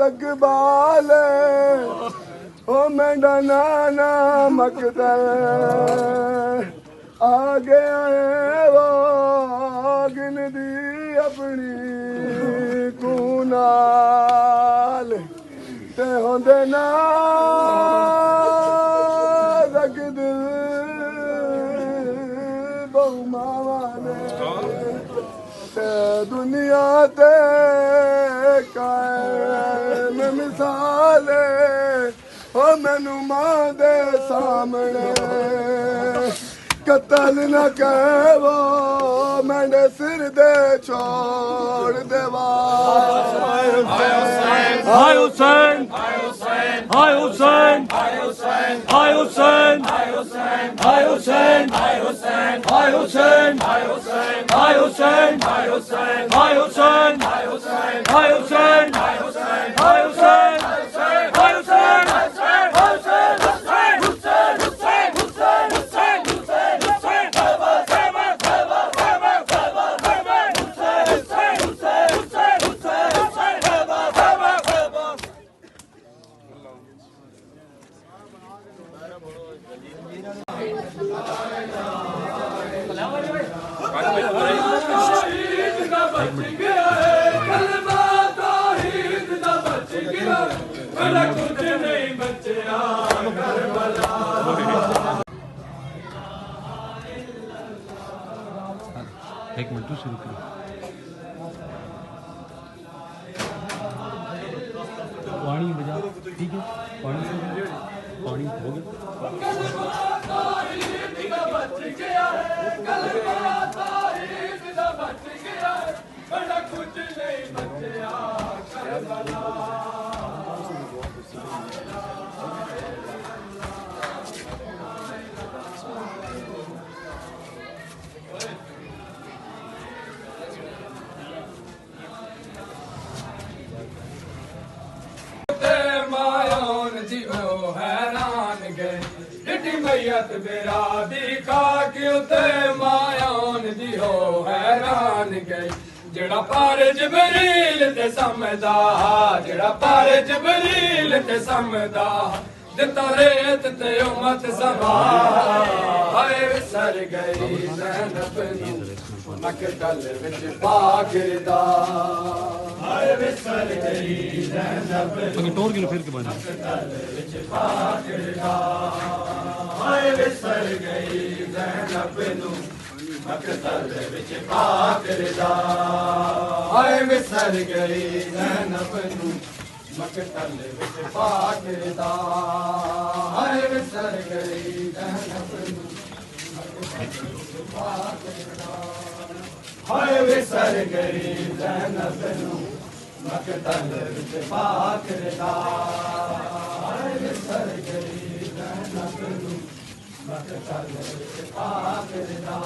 तकबाल ओ मेंढा नाना मकदल आ गया है वो गिनदी अपनी कूनाल ते होंदे ना रगद बहु मावा ने ते दुनिया ते कायम मिसाल ओ मैनू मां दे सामने कतल न कहवो मैंने सिर दे छोड़ देवा हाय हुसैन हाय हुसैन हाय हुसैन हाय हुसैन हाय हुसैन हाय हुसैन हाय हुसैन हाय हुसैन हाय हुसैन हाय हुसैन हाय हुसैन हाय हुसैन हाय हुसैन हाय हुसैन हाय हुसैन हाय हुसैन हाय हुसैन हाय हुसैन हाय हुसैन एक मिनट दूसरी रुक पानी बजा ठीक है पानी हो मैयत बेरा दिखा के उते मायान दी हो हैरान गई जेड़ा पारे जबरील ते समदा जेड़ा पारे जबरील ते समदा दिता रेत ते उम्मत सभा हाय विसर गई ज़ैनब मकतल विच पागिरदा हाय विसर गई ज़ैनब टोर किलो फिर के बाद मकतल विच पागिरदा हाय विसर गई ज़ैनब नू मकतल विच पागिरदा हाय विसर गई ज़ैनब नू मकतल विच पागिरदा हाय विसर गई ज़ैनब नू हाय विसर गई ज़ैनब नू मकतल विच पागिरदा हाय विसर गई ज़ैनब नू मकतल विच पागिरदा